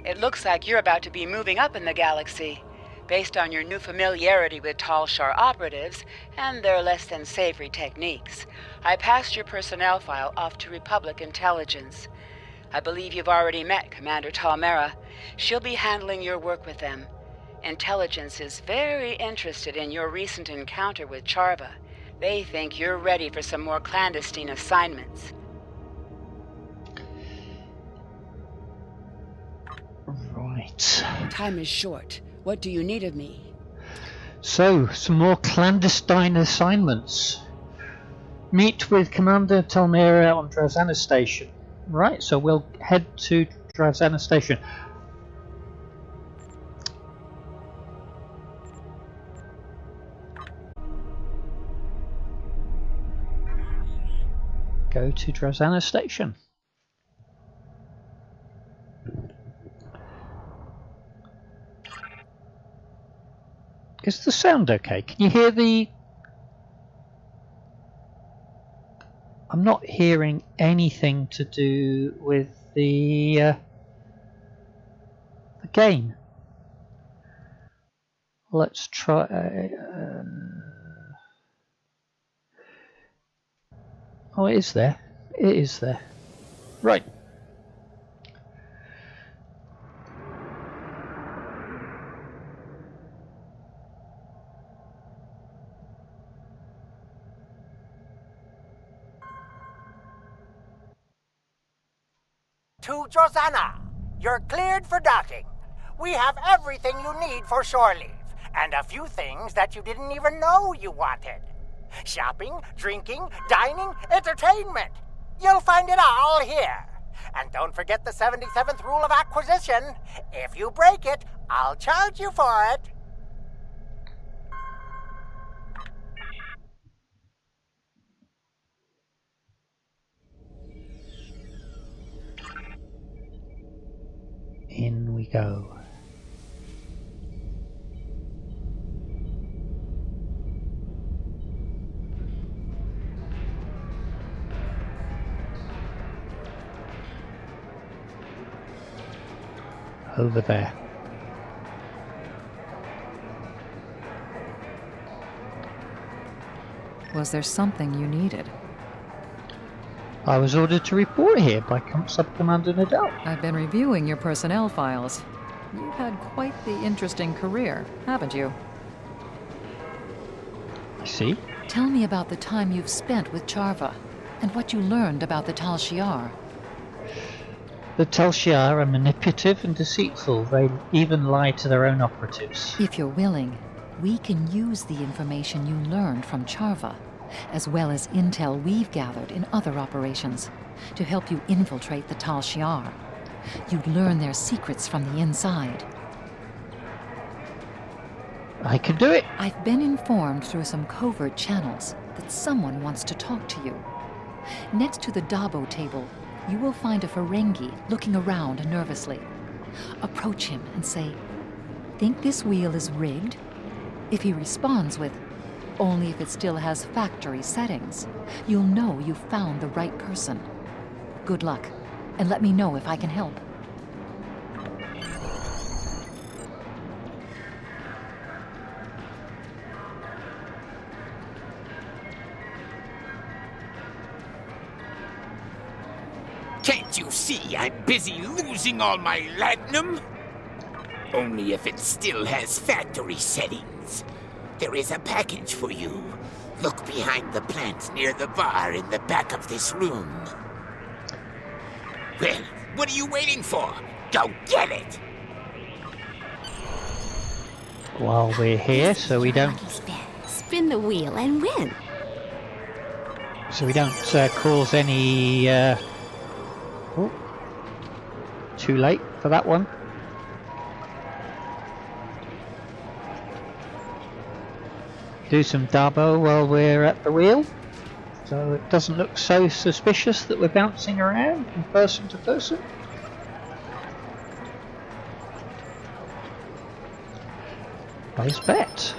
It looks like you're about to be moving up in the galaxy, based on your new familiarity with Tal Shiar operatives and their less-than-savory techniques. I passed your personnel file off to Republic Intelligence. I believe you've already met Commander Talmera. She'll be handling your work with them. Intelligence is very interested in your recent encounter with Charva. They think you're ready for some more clandestine assignments. Right. Time is short. What do you need of me? So, some more clandestine assignments. Meet with Commander Talmera on Drazana Station. Right, so we'll head to Drazana Station. Go to Drazana Station. Is the sound okay? Can you hear the... I'm not hearing anything to do with the game. Let's try... oh, it is there. It is there. Right. To Drazana, you're cleared for docking. We have everything you need for shore leave, and a few things that you didn't even know you wanted. Shopping, drinking, dining, entertainment. You'll find it all here. And don't forget the 77th rule of acquisition. If you break it, I'll charge you for it. In we go. Over there. Was there something you needed? I was ordered to report here by Sub-Commander Nadal. I've been reviewing your personnel files. You've had quite the interesting career, haven't you? I see. Tell me about the time you've spent with Charva, and what you learned about the Tal Shiar. The Tal Shiar are manipulative and deceitful. They even lie to their own operatives. If you're willing, we can use the information you learned from Charva, as well as intel we've gathered in other operations, to help you infiltrate the Tal Shiar. You'd learn their secrets from the inside. I can do it. I've been informed through some covert channels that someone wants to talk to you. Next to the Dabo table, you will find a Ferengi looking around nervously. Approach him and say, "Think this wheel is rigged?" If he responds with, "Only if it still has factory settings," you'll know you've found the right person. Good luck, and let me know if I can help. Can't you see I'm busy losing all my latinum? Only if it still has factory settings. There is a package for you. Look behind the plant near the bar in the back of this room. Well, what are you waiting for? Go get it! While we're here, so we don't... Spin the wheel and win. So we don't cause any... Oh, too late for that one. Do some Dabo while we're at the wheel, so it doesn't look so suspicious that we're bouncing around from person to person. Nice bet.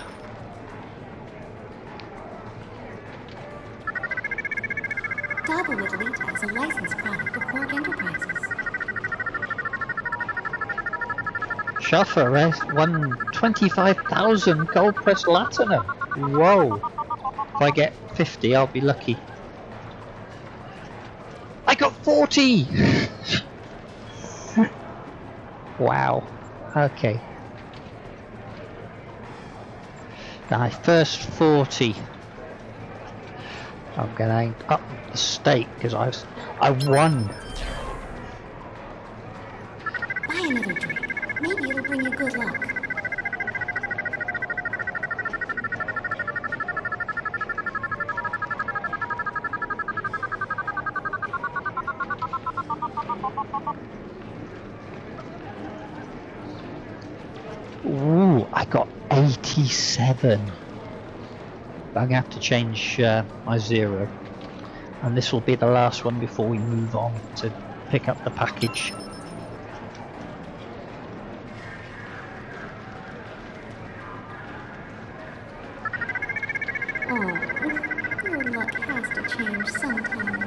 Dabo with Lita is a licensed product of Quark Enterprises. Shuffer won 25,000 gold press platinum. Whoa. If I get 50, I'll be lucky. I got 40! Wow. Okay. My first 40. I'm going up the stake because I won. Buy another drink. Maybe it'll bring you good luck. Ooh, I got 87. I'm going to have to change my 0. And this will be the last one before we move on to pick up the package. Oh, your luck has to change sometime.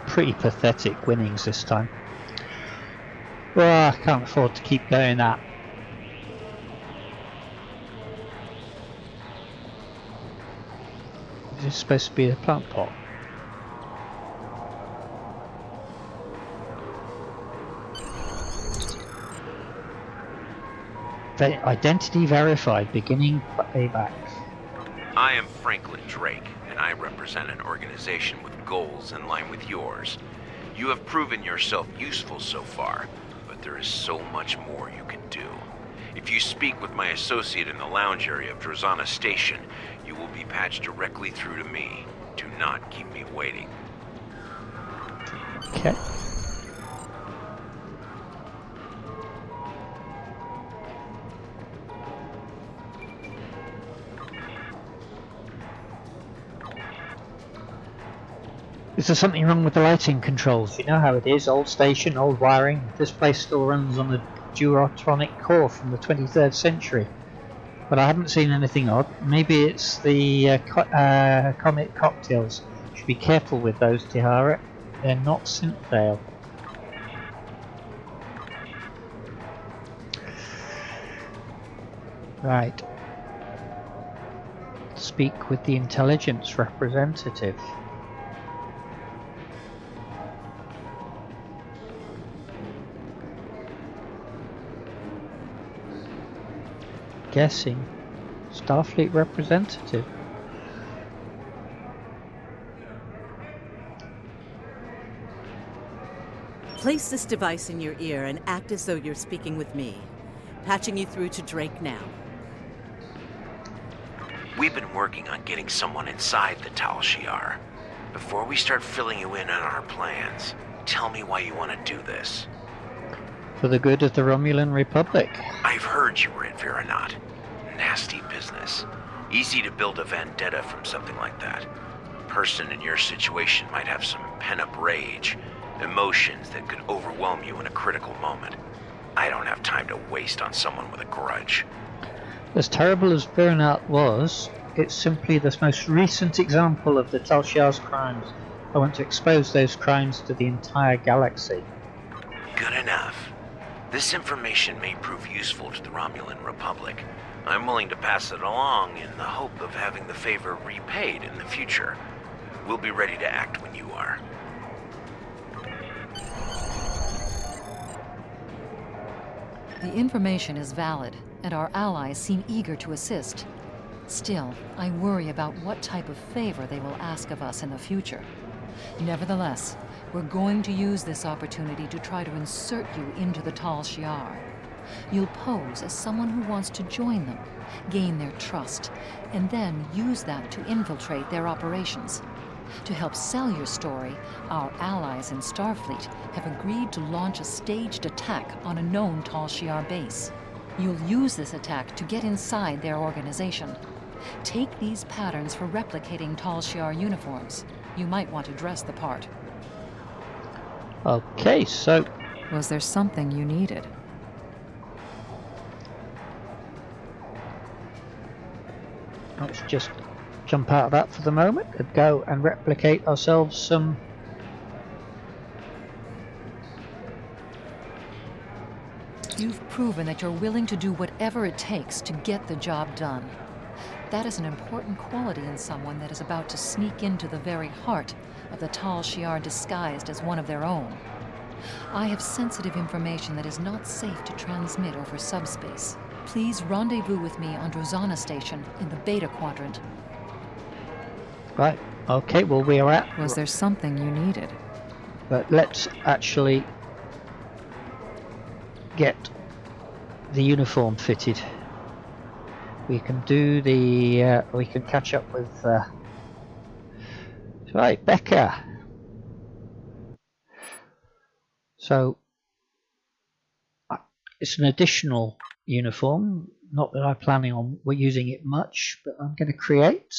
Pretty pathetic winnings this time. Well, I can't afford to keep going that. Is this supposed to be a plant pot? Identity verified, beginning playback. I am Franklin Drake, and I represent an organization with goals in line with yours. You have proven yourself useful so far, but there is so much more you can do. If you speak with my associate in the lounge area of Drozana Station, you will be patched directly through to me. Do not keep me waiting. Okay. Is there something wrong with the lighting controls? You know how it is, old station, old wiring. This place still runs on a Durotronic core from the 23rd century. But I haven't seen anything odd. Maybe it's the Comet cocktails. Should be careful with those, Tehara. They're not synthale. Right. Speak with the intelligence representative. Guessing. Starfleet representative. Place this device in your ear and act as though you're speaking with me. Patching you through to Drake now. We've been working on getting someone inside the Tal Shiar. Before we start filling you in on our plans, tell me why you want to do this. For the good of the Romulan Republic. I've heard you were at Virinat. Nasty business. Easy to build a vendetta from something like that. A person in your situation might have some pent-up rage, emotions that could overwhelm you in a critical moment. I don't have time to waste on someone with a grudge. As terrible as Virinat was, it's simply the most recent example of the Tal Shiar's crimes. I want to expose those crimes to the entire galaxy. Good enough. This information may prove useful to the Romulan Republic. I'm willing to pass it along in the hope of having the favor repaid in the future. We'll be ready to act when you are. The information is valid, and our allies seem eager to assist. Still, I worry about what type of favor they will ask of us in the future. Nevertheless, we're going to use this opportunity to try to insert you into the Tal Shiar. You'll pose as someone who wants to join them, gain their trust, and then use that to infiltrate their operations. To help sell your story, our allies in Starfleet have agreed to launch a staged attack on a known Tal Shiar base. You'll use this attack to get inside their organization. Take these patterns for replicating Tal Shiar uniforms. You might want to dress the part. Okay, so... Was there something you needed? let's just jump out of that for the moment and go and replicate ourselves some. You've proven that you're willing to do whatever it takes to get the job done. That is an important quality in someone that is about to sneak into the very heart of the Tal Shiar disguised as one of their own. I have sensitive information that is not safe to transmit over subspace. Please rendezvous with me on Drozana Station in the Beta Quadrant. Right, okay, well we are at... Was there something you needed? But let's actually get the uniform fitted. We can do the... we can catch up with... Right, Becca. So, it's an additional uniform. Not that I'm planning on using it much, but I'm going to create.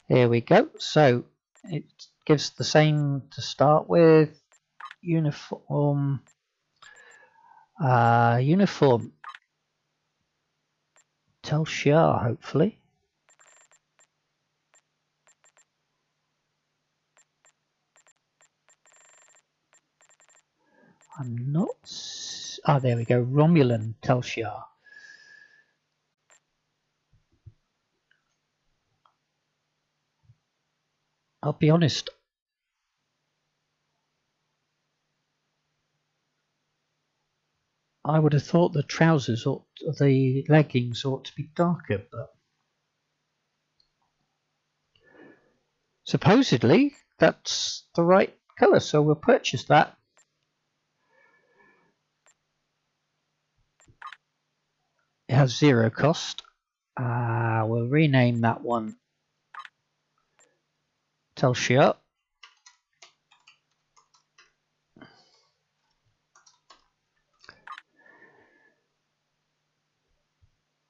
Here we go. So, it gives the same to start with. Uniform. Uniform. Tal Shiar, hopefully. I'm not... Ah, there we go. Romulan Tal Shiar. I'll be honest. I would have thought the trousers or the leggings ought to be darker, but supposedly that's the right colour, so we'll purchase that. It has 0 cost. We'll rename that one Tal Shiar.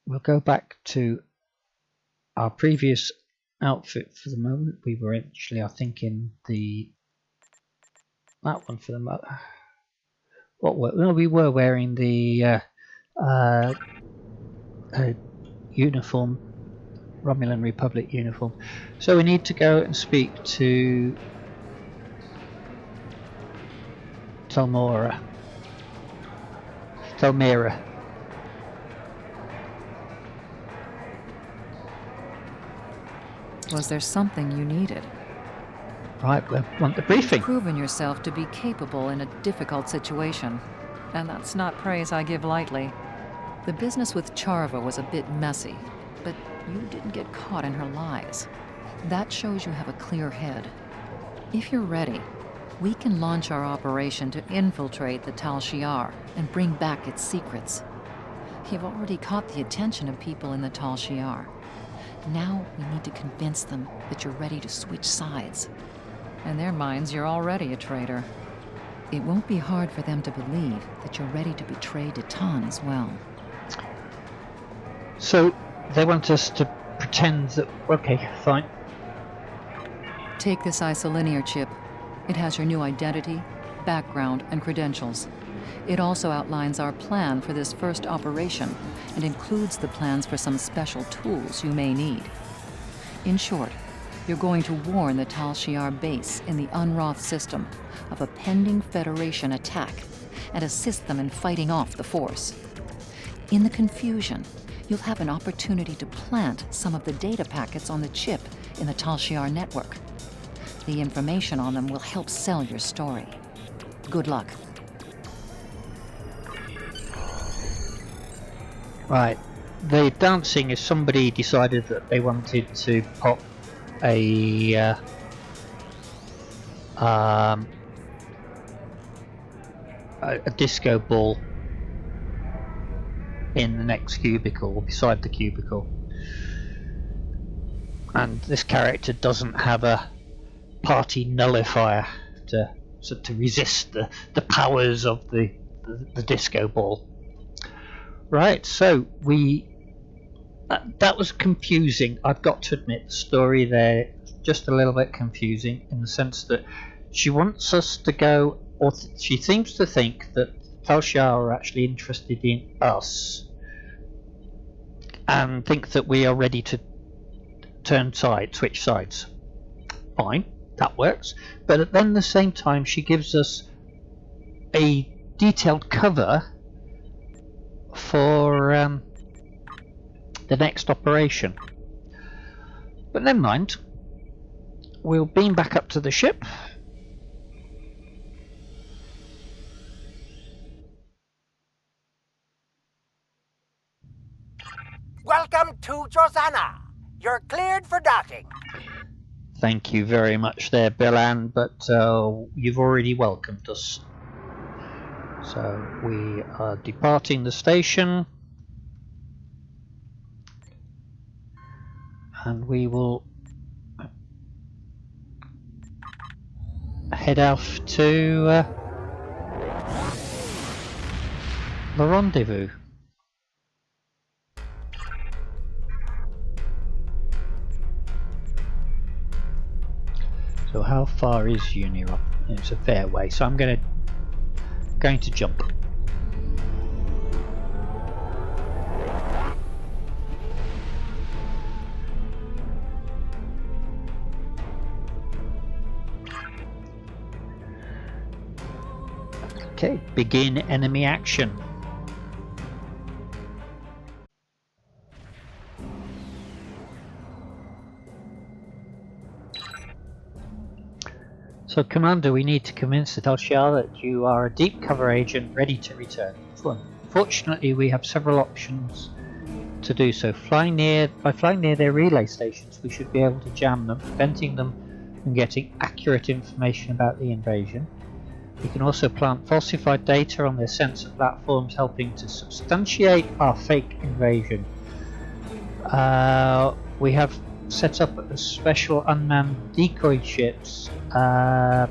We'll go back to our previous outfit for the moment. We were actually, I think, in that one for the moment. Well, we were wearing the uniform, Romulan Republic uniform. So we need to go and speak to Talmira. Was there something you needed? Right, we want the briefing. You've proven yourself to be capable in a difficult situation, and that's not praise I give lightly. The business with Charva was a bit messy, but you didn't get caught in her lies. That shows you have a clear head. If you're ready, we can launch our operation to infiltrate the Tal Shiar and bring back its secrets. You've already caught the attention of people in the Tal Shiar. Now we need to convince them that you're ready to switch sides. In their minds, you're already a traitor. It won't be hard for them to believe that you're ready to betray Detan as well. So they want us to pretend that... Okay, fine. Take this isolinear chip. It has your new identity, background, and credentials. It also outlines our plan for this first operation and includes the plans for some special tools you may need. In short, you're going to warn the Tal Shiar base in the Unroth system of a pending Federation attack and assist them in fighting off the force. In the confusion, you'll have an opportunity to plant some of the data packets on the chip in the Tal Shiar network. The information on them will help sell your story. Good luck. Right. The dancing is somebody decided that they wanted to pop a disco ball in the next cubicle, or beside the cubicle. And this character doesn't have a party nullifier to resist the powers of the disco ball. Right, so that was confusing. I've got to admit, the story there just a little bit confusing in the sense that she wants us to go, or she seems to think that Tal Shiar are actually interested in us and think that we are ready to switch sides. Fine, that works. But then at the same time, she gives us a detailed cover for the next operation. But never mind. We'll beam back up to the ship. Welcome to Drozana. You're cleared for docking. Thank you very much there, Bilan, but you've already welcomed us. So we are departing the station, and we will head off to the rendezvous. So how far is Unirop? It's a fair way, so I'm going to jump. Okay, begin enemy action. So, Commander, we need to convince the Tal Shiar that you are a deep cover agent ready to return. Fortunately, we have several options to do so. By flying near their relay stations, we should be able to jam them, preventing them from getting accurate information about the invasion. We can also plant falsified data on their sensor platforms, helping to substantiate our fake invasion. We have set up a special unmanned decoy ships that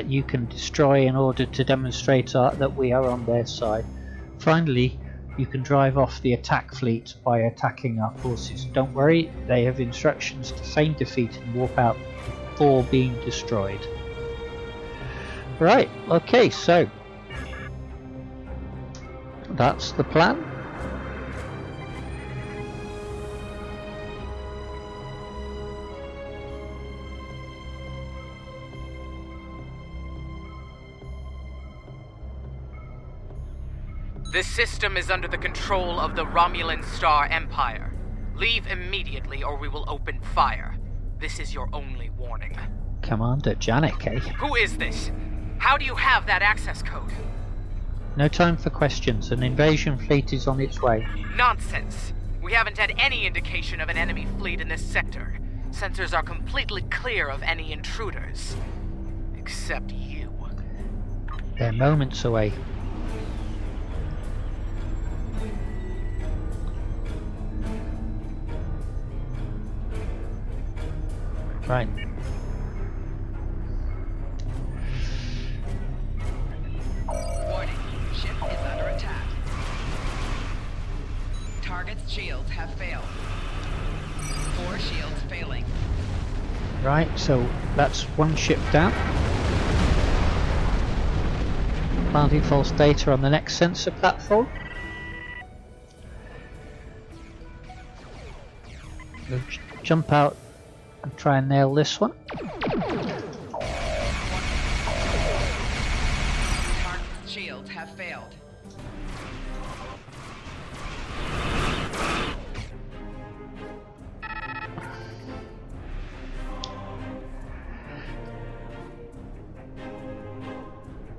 you can destroy in order to demonstrate that we are on their side. Finally, you can drive off the attack fleet by attacking our forces. Don't worry, they have instructions to feign defeat and warp out before being destroyed. Right, okay, so that's the plan. This system is under the control of the Romulan Star Empire. Leave immediately or we will open fire. This is your only warning. Commander Janek, eh? Who is this? How do you have that access code? No time for questions. An invasion fleet is on its way. Nonsense. We haven't had any indication of an enemy fleet in this sector. Sensors are completely clear of any intruders. Except you. They're moments away. Right. Warning, ship is under attack. Target's shields have failed. 4 shields failing. Right, so that's one ship down. Planting false data on the next sensor platform. We'll jump out and try and nail this one. Target's shields have failed.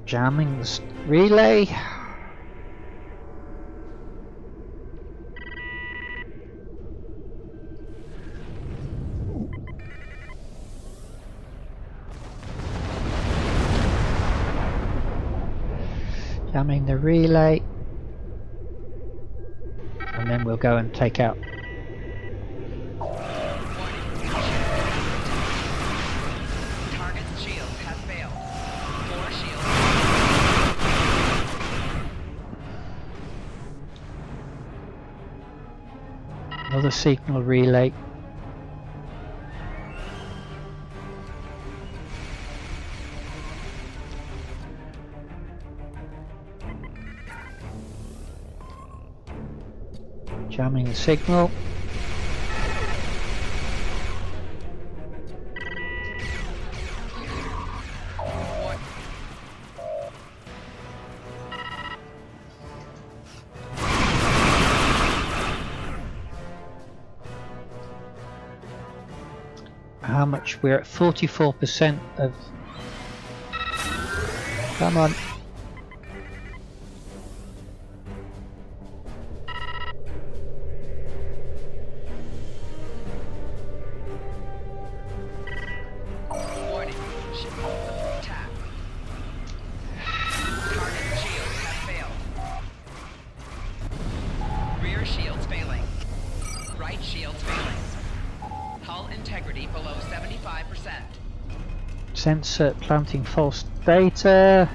Jamming the relay. Jamming the relay. And then we'll go and take out. Target's shields have failed. 4 shields. Another signal relay. Jamming the signal. How much? We're at 44% of... Come on. Warning. Ship under attack. Target shields have failed. Rear shields failing. Right shields failing. Hull integrity below 75%. Sensor planting false data.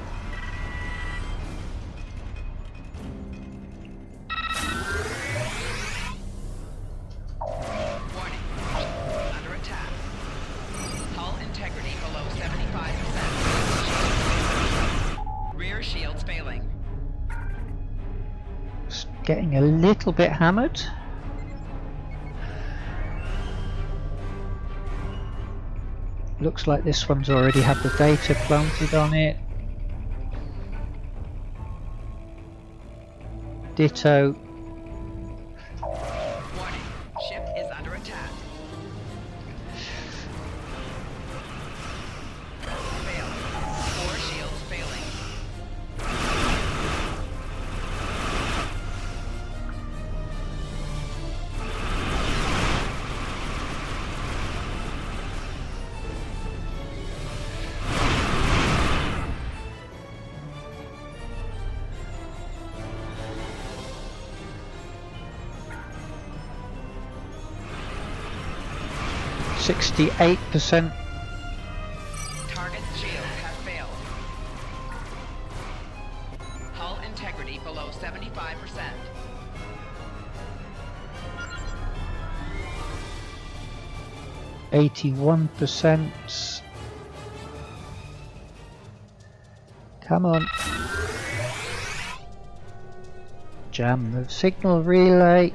Warning. Under attack. Hull integrity below 75%. Rear shields failing. It's getting a little bit hammered. Looks like this one's already had the data planted on it. Ditto. Warning. Ship is under attack. Failed. 4 shields failing. %68%. Target shields have failed. Hull integrity below 75%. %81%. Come on. Jam the signal relay.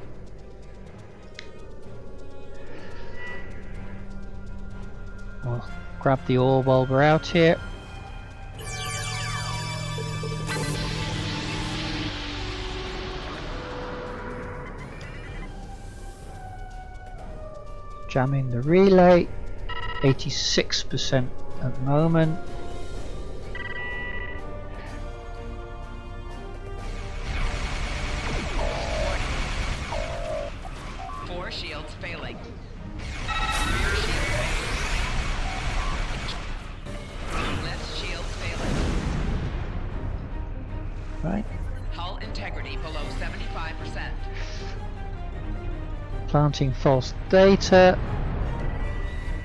We'll grab the ore while we're out here. Jamming the relay. 86% at the moment. Four shields failing. Rear shield failing. Left shield failing. Right. Hull integrity below 75%. Planting false data.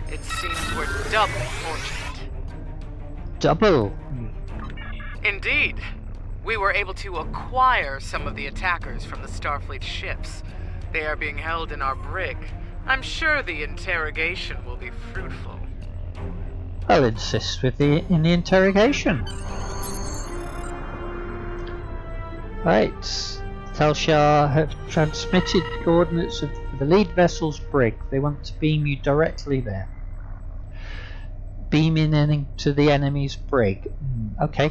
It seems we're doubly fortunate. Double. Indeed. We were able to acquire some of the attackers from the Starfleet ships. They are being held in our brig. I'm sure the interrogation will be fruitful. I'll insist in the interrogation. Right. Tal Shiar have transmitted the coordinates of the lead vessel's brig. They want to beam you directly there. Beaming into the enemy's brig. Okay.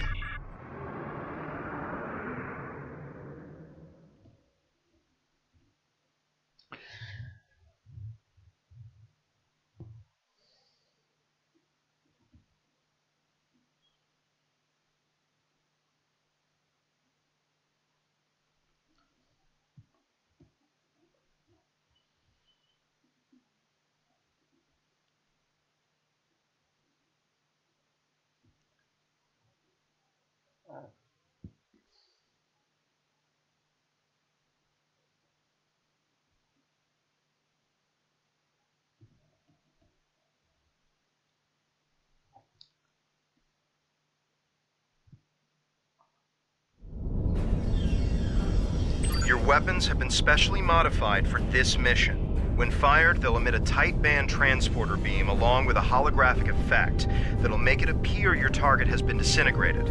Your weapons have been specially modified for this mission. When fired, they'll emit a tight band transporter beam along with a holographic effect that'll make it appear your target has been disintegrated.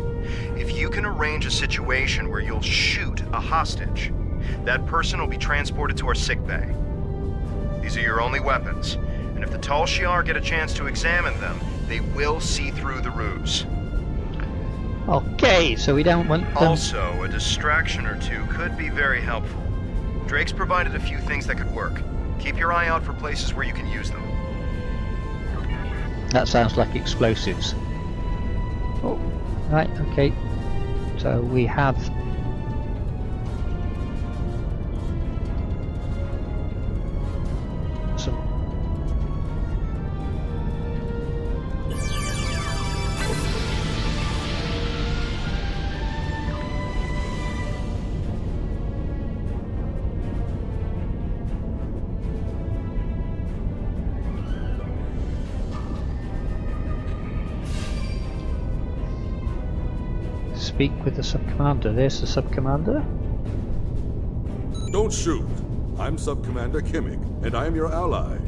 If you can arrange a situation where you'll shoot a hostage, that person will be transported to our sickbay. These are your only weapons, and if the Tal Shiar get a chance to examine them, they will see through the ruse. Okay, so we don't want them... Also, a distraction or two could be very helpful. Drake's provided a few things that could work. Keep your eye out for places where you can use them. That sounds like explosives. Oh, right, okay. So we have... some... Speak with the sub-commander. There's the sub-commander. Don't shoot. I'm Sub-Commander Kimmich, and I am your ally.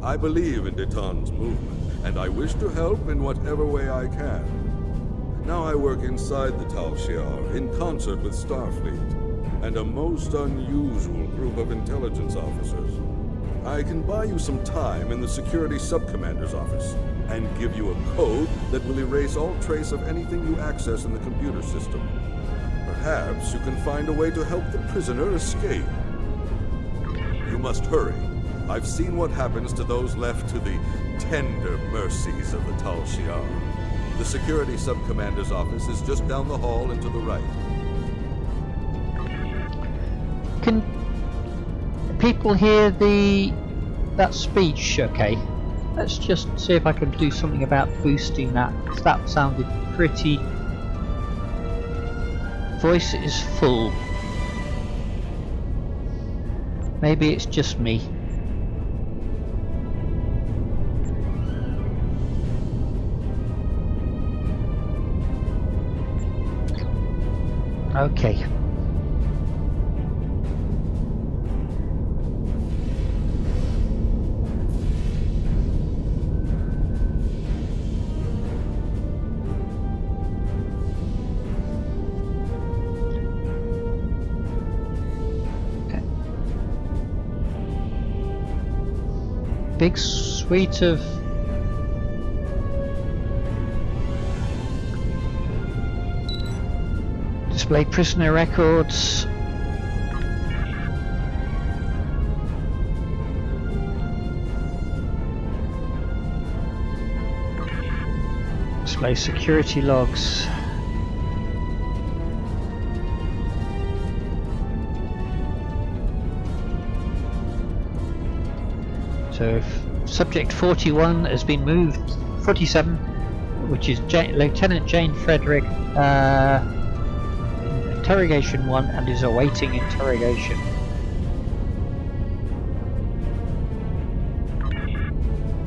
I believe in Deton's movement, and I wish to help in whatever way I can. Now I work inside the Tal Shiar, in concert with Starfleet, and a most unusual group of intelligence officers. I can buy you some time in the Security Sub-Commander's office, and give you a code that will erase all trace of anything you access in the computer system. Perhaps you can find a way to help the prisoner escape. You must hurry. I've seen what happens to those left to the tender mercies of the Tal Shiar. The Security Sub-Commander's office is just down the hall and to the right. Can people hear that speech okay? Let's just see if I can do something about boosting that, because that sounded pretty... Voice is full. Maybe it's just me. Okay. Big suite of display prisoner records. Display security logs. So if subject 41 has been moved, 47, which is Lieutenant Jane Frederick, interrogation 1, and is awaiting interrogation.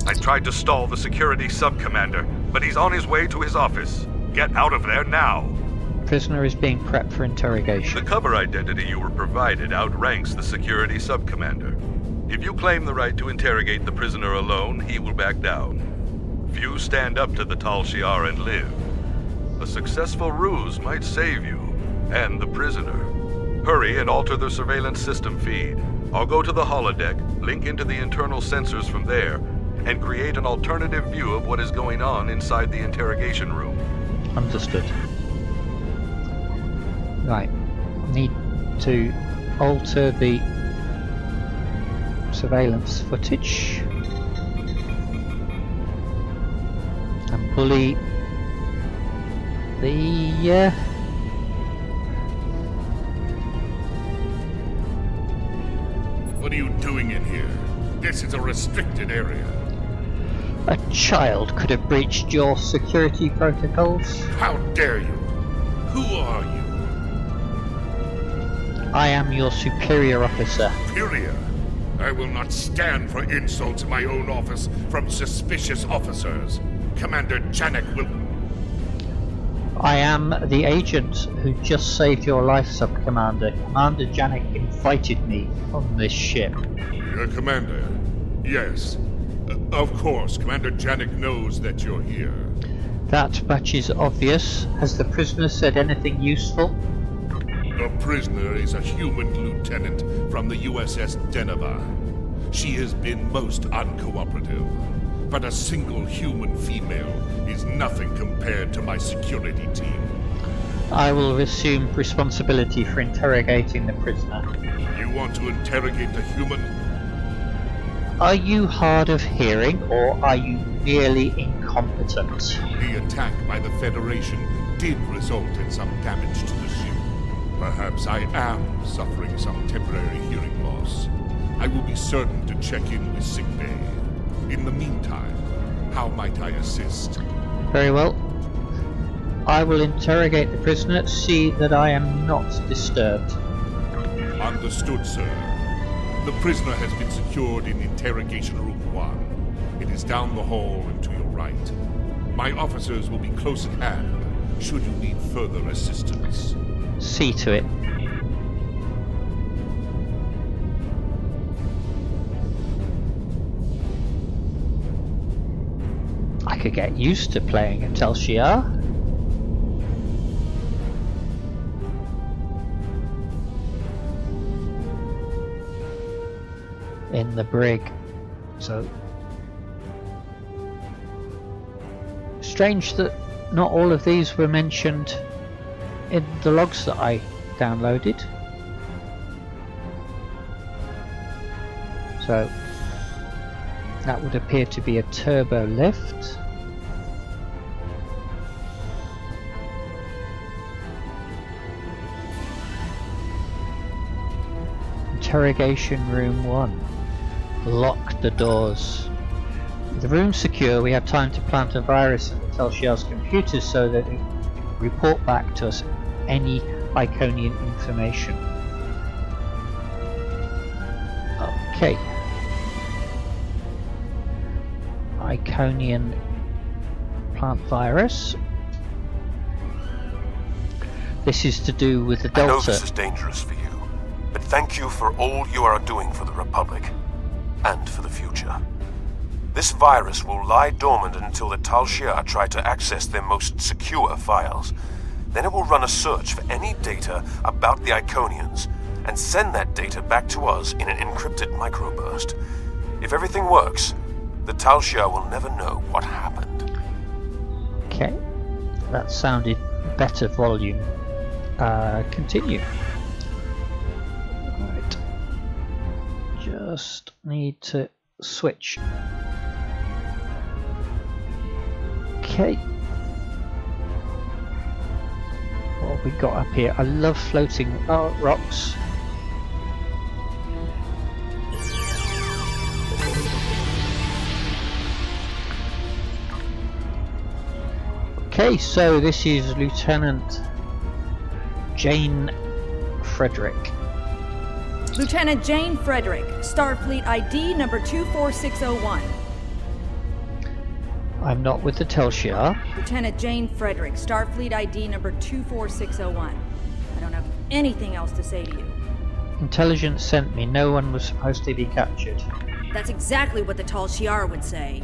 I tried to stall the Security Sub-Commander, but he's on his way to his office. Get out of there now! Prisoner is being prepped for interrogation. The cover identity you were provided outranks the Security Sub-Commander. If you claim the right to interrogate the prisoner alone, he will back down. Few stand up to the Tal Shiar and live. A successful ruse might save you, and the prisoner. Hurry and alter the surveillance system feed. I'll go to the holodeck, link into the internal sensors from there, and create an alternative view of what is going on inside the interrogation room. Understood. Right. Need to alter the surveillance footage and bully the What are you doing in here? This is a restricted area. A child could have breached your security protocols. How dare you? Who are you? I am your superior officer. Superior? I will not stand for insults in my own office from suspicious officers. Commander Janek will... I am the agent who just saved your life, Sub-Commander. Commander Janek invited me on this ship. Your commander? Yes. Of course, Commander Janek knows that you're here. That much is obvious. Has the prisoner said anything useful? The prisoner is a human lieutenant from the USS Denver. She has been most uncooperative, but a single human female is nothing compared to my security team. I will assume responsibility for interrogating the prisoner. You want to interrogate the human? Are you hard of hearing, or are you merely incompetent? The attack by the Federation did result in some damage to the ship. Perhaps I am suffering some temporary hearing loss. I will be certain to check in with sickbay. In the meantime, how might I assist? Very well. I will interrogate the prisoner, see that I am not disturbed. Understood, sir. The prisoner has been secured in Interrogation Room 1. It is down the hall and to your right. My officers will be close at hand, should you need further assistance. See to it. I could get used to playing at Tal Shiar. In the brig. So strange that not all of these were mentioned in the logs that I downloaded. So that would appear to be a turbo lift. Interrogation room 1. Lock the doors. With the room secure, we have time to plant a virus in the Tal Shiar's computers so that it can report back to us any Iconian information. Okay. Iconian plant virus. This is to do with the Delta. I know this is dangerous for you, but thank you for all you are doing for the Republic, and for the future. This virus will lie dormant until the Tal Shiar try to access their most secure files. Then it will run a search for any data about the Iconians, and send that data back to us in an encrypted microburst. If everything works, the Tal Shiar will never know what happened. Okay, that sounded better volume. Continue. Right. Just need to switch. Okay. What have we got up here? I love floating rocks. Okay, so this is Lieutenant Jane Frederick. Lieutenant Jane Frederick, Starfleet ID number 24601. I'm not with the Tal Shiar. Lieutenant Jane Frederick, Starfleet ID number 24601. I don't have anything else to say to you. Intelligence sent me. No one was supposed to be captured. That's exactly what the Tal Shiar would say.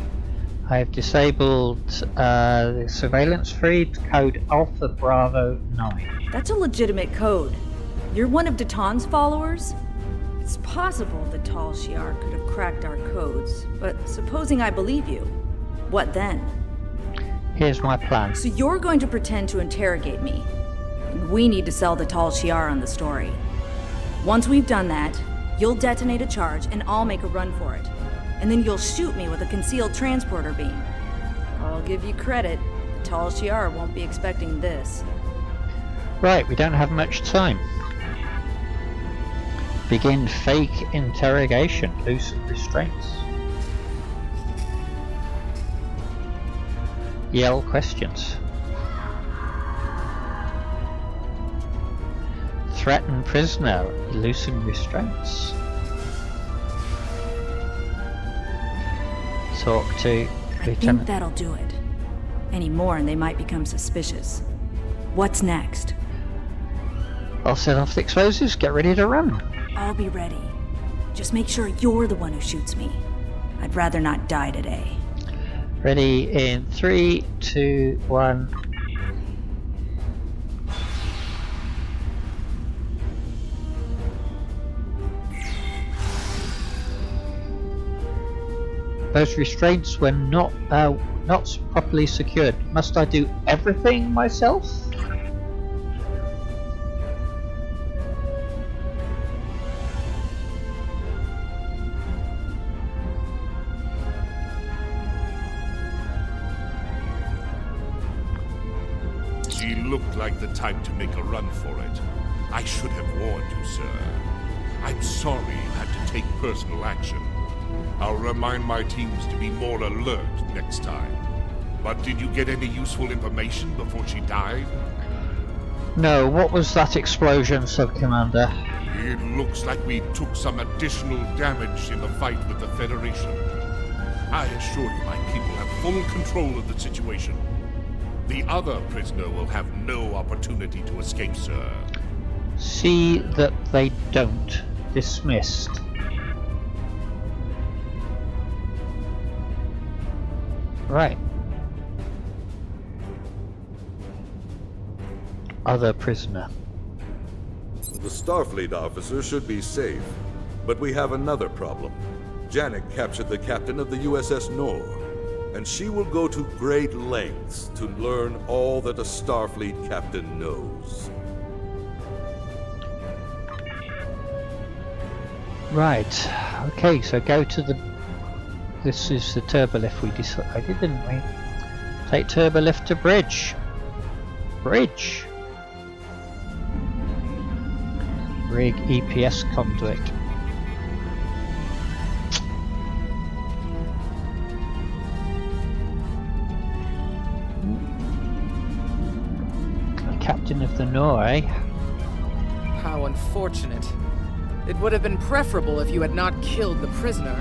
I have disabled the surveillance feed, code Alpha Bravo 9. That's a legitimate code. You're one of Daton's followers? It's possible the Tal Shiar could have cracked our codes, but supposing I believe you, what then? Here's my plan. So you're going to pretend to interrogate me, and we need to sell the Tal Shiar on the story. Once we've done that, you'll detonate a charge and I'll make a run for it. And then you'll shoot me with a concealed transporter beam. I'll give you credit, the Tal Shiar won't be expecting this. Right, we don't have much time. Begin fake interrogation. Loosen restraints. Yell questions. Threaten prisoner. Loosen restraints. Talk to I Lieutenant. think that'll do it. Any more and they might become suspicious. What's next? I'll set off the explosives. Get ready to run. I'll be ready. Just make sure you're the one who shoots me. I'd rather not die today. Ready in 3, 2, 1. Those restraints were not properly secured. Must I do everything myself? She looked like the type to make a run for it. I should have warned you, sir. I'm sorry you had to take personal action. I'll remind my teams to be more alert next time. But did you get any useful information before she died? No, what was that explosion, Sub-Commander? It looks like we took some additional damage in the fight with the Federation. I assure you my people have full control of the situation. The other prisoner will have no opportunity to escape, sir. See that they don't. Dismissed. Right. Other prisoner. The Starfleet officer should be safe, but we have another problem. Janek captured the captain of the USS Nor, and she will go to great lengths to learn all that a Starfleet captain knows. Right. Okay, so go to the... This is the turbolift we decided, didn't we? Take turbolift to bridge. Bridge. Rig EPS conduit. The captain of the Nor, eh? How unfortunate. It would have been preferable if you had not killed the prisoner,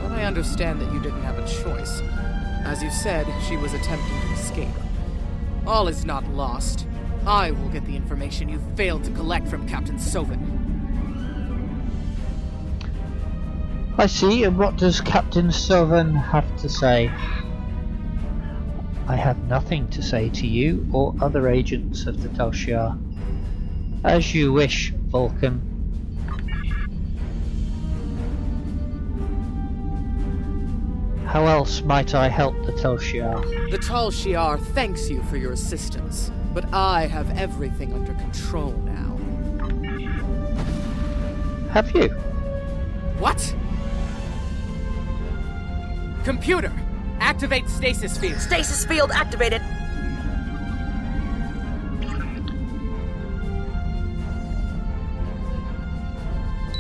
but I understand that you didn't have a choice. As you said, she was attempting to escape. All is not lost. I will get the information you failed to collect from Captain Sovan. I see, and what does Captain Sovan have to say? I have nothing to say to you or other agents of the Tal Shiar. As you wish, Vulcan. How else might I help the Tal Shiar? The Tal Shiar thanks you for your assistance, but I have everything under control now. Have you? What? Computer! Activate stasis field! Stasis field activated!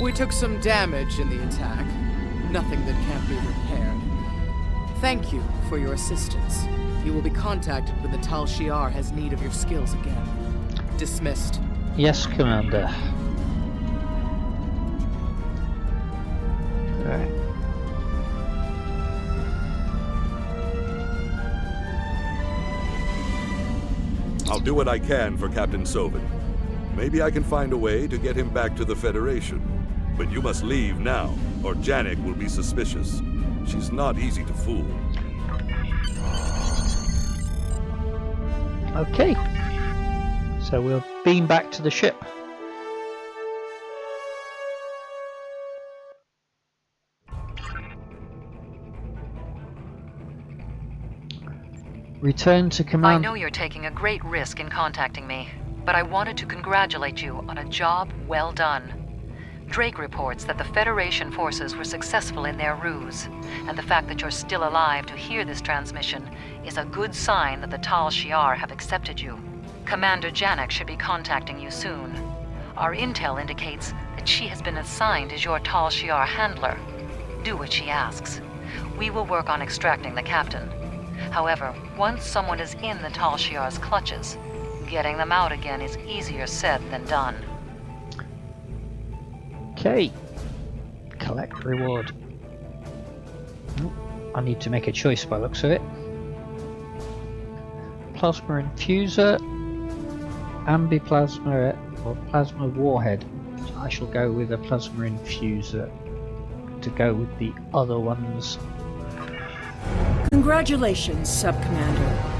We took some damage in the attack. Nothing that can't be repaired. Thank you for your assistance. You will be contacted when the Tal Shiar has need of your skills again. Dismissed. Yes, Commander. Right. I'll do what I can for Captain Sovan. Maybe I can find a way to get him back to the Federation. But you must leave now, or Janek will be suspicious. She's not easy to fool. Okay. So we'll beam back to the ship. Return to command. I know you're taking a great risk in contacting me, but I wanted to congratulate you on a job well done. Drake reports that the Federation forces were successful in their ruse, and the fact that you're still alive to hear this transmission is a good sign that the Tal Shiar have accepted you. Commander Janek should be contacting you soon. Our intel indicates that she has been assigned as your Tal Shiar handler. Do what she asks. We will work on extracting the captain. However, once someone is in the Tal Shiar's clutches, getting them out again is easier said than done. Okay. Collect reward. I need to make a choice by the looks of it. Plasma infuser, ambiplasma or plasma warhead. So I shall go with a plasma infuser to go with the other ones. Congratulations, Sub-Commander.